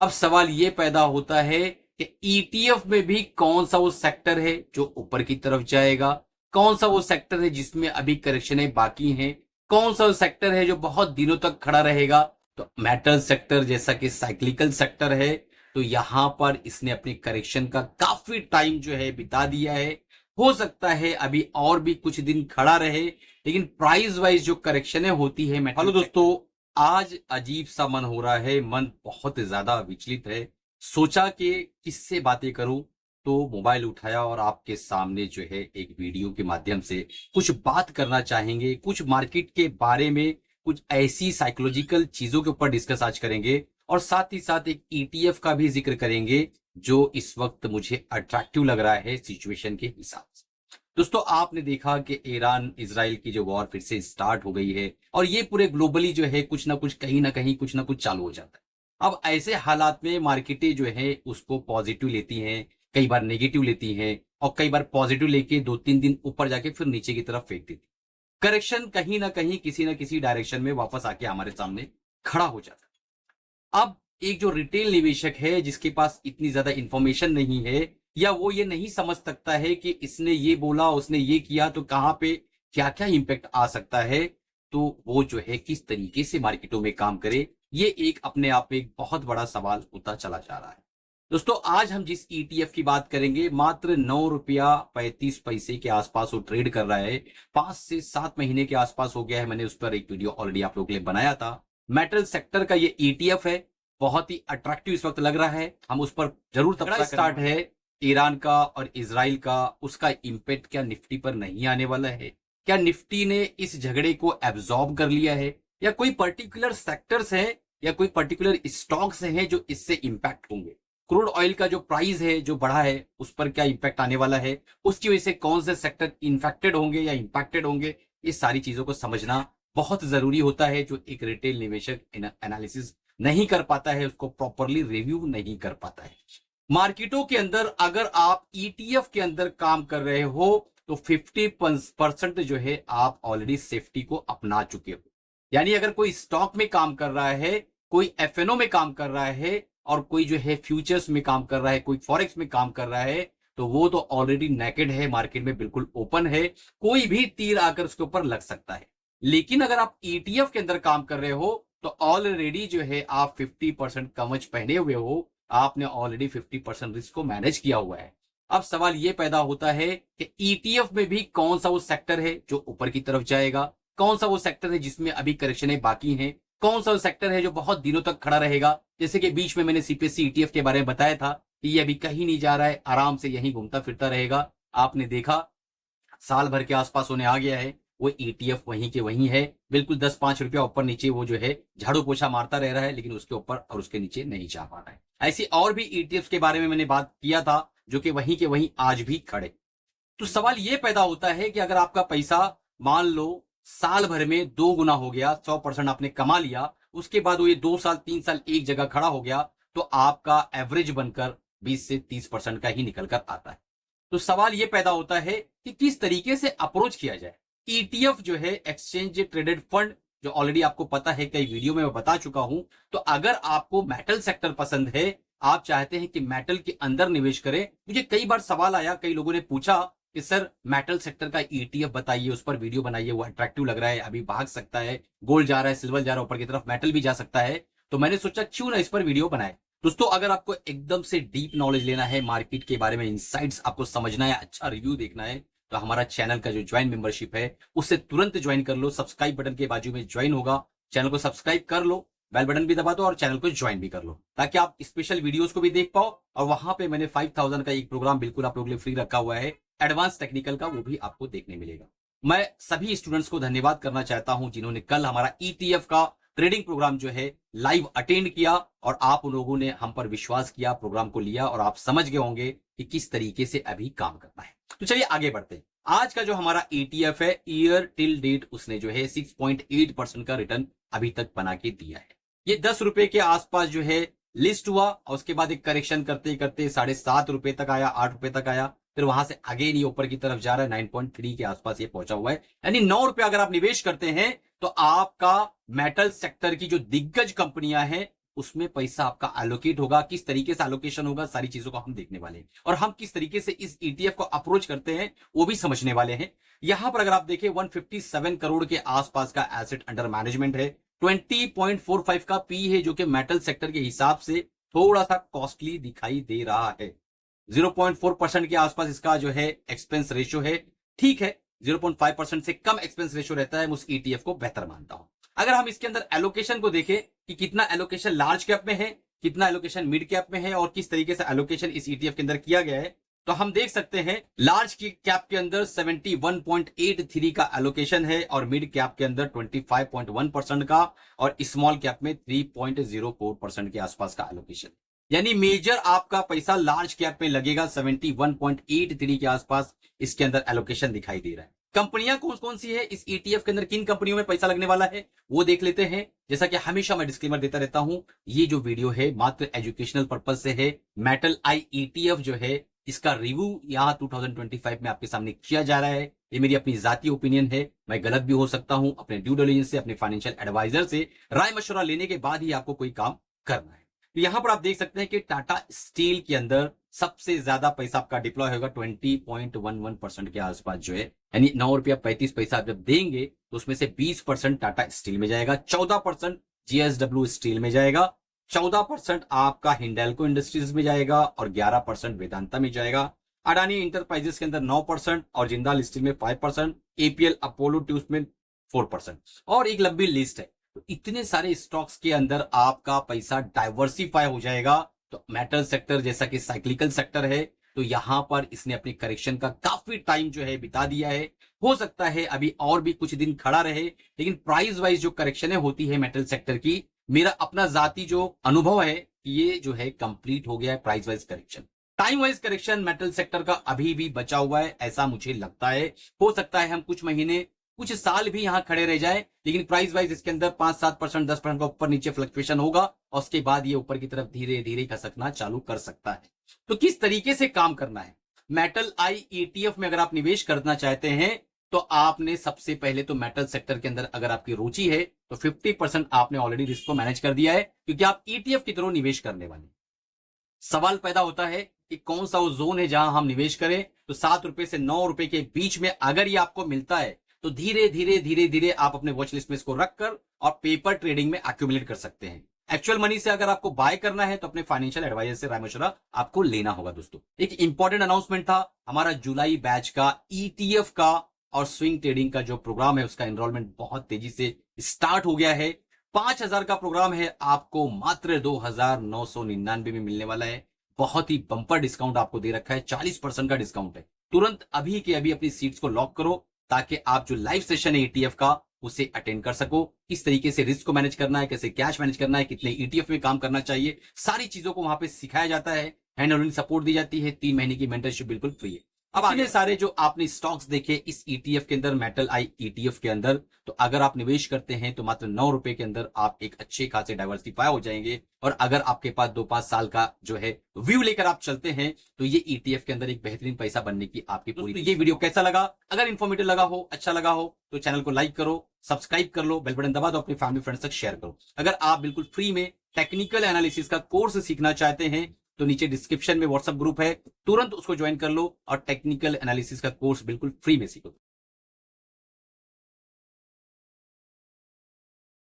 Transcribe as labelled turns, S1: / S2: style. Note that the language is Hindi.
S1: अब सवाल ये पैदा होता है कि ईटीएफ में भी कौन सा वो सेक्टर है जो ऊपर की तरफ जाएगा, कौन सा वो सेक्टर है जिसमें अभी करेक्शनें बाकी हैं, कौन सा वो सेक्टर है जो बहुत दिनों तक खड़ा रहेगा। तो मेटल सेक्टर जैसा कि साइक्लिकल सेक्टर है, तो यहां पर इसने अपनी करेक्शन का काफी टाइम जो है बिता दिया है। हो सकता है अभी और भी कुछ दिन खड़ा रहे, लेकिन प्राइस वाइज जो करेक्शनें होती है। हेलो दोस्तों, आज अजीब सा मन हो रहा है, मन बहुत ज्यादा विचलित है। सोचा कि किससे बातें करूं, तो मोबाइल उठाया और आपके सामने जो है एक वीडियो के माध्यम से कुछ बात करना चाहेंगे, कुछ मार्केट के बारे में, कुछ ऐसी साइकोलॉजिकल चीजों के ऊपर डिस्कस आज करेंगे और साथ ही साथ एक ईटीएफ का भी जिक्र करेंगे जो इस वक्त मुझे अट्रैक्टिव लग रहा है सिचुएशन के हिसाब से। दोस्तों, आपने देखा कि ईरान इजराइल की जो वॉर फिर से स्टार्ट हो गई है और ये पूरे ग्लोबली जो है कुछ ना कुछ कहीं ना कहीं कुछ ना कुछ चालू हो जाता है। अब ऐसे हालात में मार्केटें जो है उसको पॉजिटिव लेती हैं, कई बार नेगेटिव लेती हैं और कई बार पॉजिटिव लेके 2-3 दिन ऊपर जाके फिर नीचे की तरफ फेंक देती। करेक्शन कहीं ना कहीं किसी ना किसी डायरेक्शन में वापस आके हमारे सामने खड़ा हो जाता है। अब एक जो रिटेल निवेशक है जिसके पास इतनी ज्यादा इंफॉर्मेशन नहीं है, या वो ये नहीं समझ सकता है कि इसने ये बोला उसने ये किया तो कहां पे क्या क्या इंपैक्ट आ सकता है, तो वो जो है किस तरीके से मार्केटों में काम करे, ये एक अपने आप में एक बहुत बड़ा सवाल होता चला जा रहा है। दोस्तों, आज हम जिस ईटीएफ की बात करेंगे मात्र 9 रुपया 35 पैसे के आसपास वो ट्रेड कर रहा है। 5 से 7 महीने के आसपास हो गया है। मैंने उस पर एक वीडियो ऑलरेडी आप लोगों के लिए बनाया था। मेटल सेक्टर का ये ईटीएफ है, बहुत ही अट्रैक्टिव इस वक्त लग रहा है। हम उस पर जरूर तब स्टार्ट है ईरान का और इजराइल का, उसका इंपैक्ट क्या निफ्टी पर नहीं आने वाला है? क्या निफ्टी ने इस झगड़े को एब्जॉर्ब कर लिया है, या कोई पर्टिकुलर सेक्टर्स हैं या कोई पर्टिकुलर स्टॉक्स हैं जो इससे इंपैक्ट होंगे? क्रूड ऑयल का जो प्राइस है जो बढ़ा है उस पर क्या इंपैक्ट आने वाला है? उसकी वजह से कौन से सेक्टर इन्फेक्टेड होंगे या इंपैक्टेड होंगे? ये सारी चीजों को समझना बहुत जरूरी होता है। जो एक रिटेल निवेशक एनालिसिस नहीं कर पाता है, उसको प्रॉपरली रिव्यू नहीं कर पाता है। मार्केटों के अंदर अगर आप ईटीएफ के अंदर काम कर रहे हो तो 50% जो है आप ऑलरेडी सेफ्टी को अपना चुके हो। यानी अगर कोई स्टॉक में काम कर रहा है, कोई एफएनओ में काम कर रहा है और कोई जो है फ्यूचर्स में काम कर रहा है, कोई फॉरेक्स में काम कर रहा है, तो वो तो ऑलरेडी नेकेड है, मार्केट में बिल्कुल ओपन है, कोई भी तीर आकर उसके ऊपर लग सकता है। लेकिन अगर आप ईटीएफ के अंदर काम कर रहे हो तो ऑलरेडी जो है आप 50% कवच पहने हुए हो, आपने ऑलरेडी 50% रिस्क को मैनेज किया हुआ है। अब सवाल यह पैदा होता है कि ईटीएफ में भी कौन सा वो सेक्टर है जो ऊपर की तरफ जाएगा, कौन सा वो सेक्टर है जिसमें अभी करेक्शनें बाकी हैं, कौन सा वो सेक्टर है जो बहुत दिनों तक खड़ा रहेगा। जैसे कि बीच में मैंने सीपीएससी ईटीएफ के बारे में बताया था कि ये अभी कहीं नहीं जा रहा है, आराम से यहीं घूमता फिरता रहेगा। आपने देखा साल भर के आसपास होने आ गया है, वो ईटीएफ वहीं के वहीं है, बिल्कुल 10-5 रुपया ऊपर नीचे वो जो है झाड़ू पोछा मारता रह रहा है, लेकिन उसके ऊपर और उसके नीचे नहीं जा पा रहा है। ऐसी और भी ईटीएफ के बारे में मैंने बात किया था जो कि वहीं के वहीं आज भी खड़े। तो सवाल ये पैदा होता है कि अगर आपका पैसा मान लो साल भर में 2 गुना हो गया, 100% आपने कमा लिया, उसके बाद वो ये 2 साल 3 साल एक जगह खड़ा हो गया, तो आपका एवरेज बनकर 20 से 30% का ही निकल कर आता है। तो सवाल ये पैदा होता है कि किस तरीके से अप्रोच किया जाए। ईटीएफ जो है एक्सचेंज ट्रेडेड फंड, जो ऑलरेडी आपको पता है, कई वीडियो में मैं बता चुका हूं। तो अगर आपको मेटल सेक्टर पसंद है, आप चाहते हैं कि मेटल के अंदर निवेश करें, मुझे कई बार सवाल आया, कई लोगों ने पूछा कि सर मेटल सेक्टर का ईटीएफ बताइए, उस पर वीडियो बनाइए, वो अट्रैक्टिव लग रहा है, अभी भाग सकता है, गोल्ड जा रहा है, सिल्वर जा रहा है ऊपर की तरफ, मेटल भी जा सकता है। तो मैंने सोचा क्यों ना इस पर वीडियो बनाए। दोस्तों, अगर आपको एकदम से डीप नॉलेज लेना है, मार्केट के बारे में इनसाइट्स आपको समझना है, अच्छा रिव्यू देखना है, तो हमारा चैनल का जो ज्वाइन मेंबरशिप है उससे तुरंत ज्वाइन कर लो। सब्सक्राइब बटन के बाजू में ज्वाइन होगा, चैनल को सब्सक्राइब कर लो, बेल बटन भी दबा दो और चैनल को ज्वाइन भी कर लो, ताकि आप स्पेशल वीडियोस को भी देख पाओ। और वहां पे मैंने 5000 का एक प्रोग्राम बिल्कुल आप लोगों के लिए फ्री रखा हुआ है, एडवांस टेक्निकल का, वो भी आपको देखने मिलेगा। मैं सभी स्टूडेंट्स को धन्यवाद करना चाहता हूं जिन्होंने कल हमारा ईटीएफ का ट्रेडिंग प्रोग्राम जो है लाइव अटेंड किया, और आप लोगों ने हम पर विश्वास किया, प्रोग्राम को लिया, और आप समझ गए होंगे कि किस तरीके से अभी काम करना है। तो चलिए आगे बढ़ते हैं। आज का जो हमारा ईटीएफ है, ईयर टिल डेट उसने जो है 6.8% का रिटर्न अभी तक बना के दिया है। ये 10 रुपए के आसपास जो है लिस्ट हुआ, और उसके बाद एक करेक्शन करते करते 7.5 रुपए तक आया, 8 रुपए तक आया, फिर वहां से आगे नहीं ऊपर की तरफ जा रहा है, 9.3 के आसपास ये पहुंचा हुआ है। यानी 9 रुपए अगर आप निवेश करते हैं तो आपका मेटल सेक्टर की जो दिग्गज कंपनियां हैं उसमें पैसा आपका एलोकेट होगा, किस तरीके से एलोकेशन होगा, सारी चीजों को हम देखने वाले हैं और हम किस तरीके से इस ईटीएफ को अप्रोच करते हैं वो भी समझने वाले हैं। यहां पर अगर आप देखें 157 करोड़ के आसपास का एसेट अंडर मैनेजमेंट है, 20.45 का पी है, जो कि मेटल सेक्टर के हिसाब से थोड़ा सा कॉस्टली दिखाई दे रहा है। 0.4% के आसपास इसका जो है एक्सपेंस रेशियो है, ठीक है, 0.5% से कम एक्सपेंस रेशियो रहता है, मैं उस ईटीएफ को बेहतर मानता हूं। अगर हम इसके अंदर एलोकेशन को देखें कि कितना एलोकेशन लार्ज कैप में है, कितना एलोकेशन मिड कैप में है और किस तरीके से एलोकेशन इस ईटीएफ के अंदर किया गया है, तो हम देख सकते हैं लार्ज कैप के अंदर 71.83 का एलोकेशन है और मिड कैप के अंदर 25.1% का और स्मॉल कैप में 3.04% के आसपास का एलोकेशन। यानी मेजर आपका पैसा लार्ज कैप में लगेगा, 71.83 के आसपास इसके अंदर एलोकेशन दिखाई दे रहा है। कंपनियां कौन कौन सी है इस ईटीएफ के अंदर, किन कंपनियों में पैसा लगने वाला है वो देख लेते हैं। जैसा कि हमेशा मैं डिस्क्लेमर देता रहता हूं, ये जो वीडियो है मात्र एजुकेशनल पर्पज से है। मेटल आई ईटीएफ जो है इसका रिव्यू यहाँ 2025 में आपके सामने किया जा रहा है। ये मेरी अपनी जाती ओपिनियन है, मैं गलत भी हो सकता हूं। अपने ड्यू डिलिजेंस से, अपने फाइनेंशियल एडवाइजर से राय मशवरा लेने के बाद ही आपको कोई काम करना है। तो यहां पर आप देख सकते हैं कि टाटा स्टील के अंदर सबसे ज्यादा पैसा आपका डिप्लॉय होगा, 20.11% के आसपास जो है, यानी 9 रुपया 35 पैसा आप जब देंगे तो उसमें से 20% टाटा स्टील में जाएगा, 14% जीएसडब्ल्यू स्टील में जाएगा, 14% आपका हिंडाल्को इंडस्ट्रीज में जाएगा और 11% वेदांता में जाएगा। अडानी इंटरप्राइजेस के अंदर 9% और जिंदाल स्टील में 5%, एपीएल अपोलो ट्यूब्स में 4% और एक लंबी लिस्ट है। तो इतने सारे स्टॉक्स के अंदर आपका पैसा डाइवर्सिफाई हो जाएगा। तो मेटल सेक्टर जैसा कि साइक्लिकल सेक्टर है, तो यहां पर इसने अपनी करेक्शन का काफी टाइम जो है बिता दिया है। हो सकता है अभी और भी कुछ दिन खड़ा रहे, लेकिन प्राइस वाइज जो करेक्शनें होती है मेटल सेक्टर की, मेरा अपना जाती जो अनुभव है ये जो है कंप्लीट हो गया है price wise correction. Time wise correction metal sector का अभी भी बचा हुआ है, ऐसा मुझे लगता है। हो सकता है हम कुछ महीने, कुछ साल भी यहां खड़े रह जाए, लेकिन प्राइस वाइज इसके अंदर 5-7%, 10% का ऊपर नीचे फ्लक्चुएशन होगा और उसके बाद ये ऊपर की तरफ धीरे धीरे खसकना चालू कर सकता है। तो किस तरीके से काम करना है मेटल आई ईटीएफ में, अगर आप निवेश करना चाहते हैं तो आपने सबसे पहले तो मेटल सेक्टर के अंदर अगर आपकी रुचि है तो 50% आपने ऑलरेडी रिस्क को मैनेज कर दिया है, क्योंकि आप ईटीएफ की तरह निवेश करने वाले। सवाल पैदा होता है कि कौन सा वो जोन है जहां हम निवेश करें। तो 7 रुपए से 9 रुपए के बीच में अगर ये आपको मिलता है तो धीरे धीरे आप अपने वॉच लिस्ट में इसको रखकर और पेपर ट्रेडिंग में एक्यूमुलेट कर सकते हैं। एक्चुअल मनी से अगर आपको बाय करना है तो अपने फाइनेंशियल एडवाइजर से राय मशवरा आपको लेना होगा। दोस्तों, एक इंपॉर्टेंट अनाउंसमेंट था, हमारा जुलाई बैच का ईटीएफ का और स्विंग ट्रेडिंग का जो प्रोग्राम है उसका एनरोलमेंट बहुत तेजी से स्टार्ट हो गया है। 5000 का प्रोग्राम है, आपको मात्र 2999 में मिलने वाला है। बहुत ही बंपर डिस्काउंट आपको दे रखा है, 40% का डिस्काउंट है। तुरंत अभी के अभी अपनी सीट्स को लॉक करो ताकि आप जो लाइव सेशन है ईटीएफ का उसे अटेंड कर सको। किस तरीके से रिस्क को मैनेज करना है, कैसे कैश मैनेज करना है, कितने ईटीएफ में काम करना चाहिए, सारी चीजों को वहां पे सिखाया जाता है। हैंड होल्डिंग सपोर्ट दी जाती है, 3 महीने की मेंटरशिप बिल्कुल फ्री है। अब इतने सारे जो आपने स्टॉक्स देखे इस ईटीएफ के अंदर, मेटल आई ईटीएफ के अंदर, तो अगर आप निवेश करते हैं तो मात्र 9 रुपए के अंदर आप एक अच्छे खासे डाइवर्सिफाई हो जाएंगे। और अगर आपके पास 2-5 साल का जो है व्यू लेकर आप चलते हैं तो ये ईटीएफ के अंदर एक बेहतरीन पैसा बनने की आपकी पूरी। ये वीडियो कैसा लगा? अगर इन्फॉर्मेटिव लगा हो, अच्छा लगा हो तो चैनल को लाइक करो, सब्सक्राइब कर लो, बेल बटन दबा दो, अपनी फैमिली फ्रेंड्स तक शेयर करो। अगर आप बिल्कुल फ्री में टेक्निकल एनालिसिस का कोर्स सीखना चाहते हैं तो नीचे डिस्क्रिप्शन में व्हाट्सएप ग्रुप है, तुरंत उसको ज्वाइन कर लो और टेक्निकल एनालिसिस का कोर्स बिल्कुल फ्री में सीखो।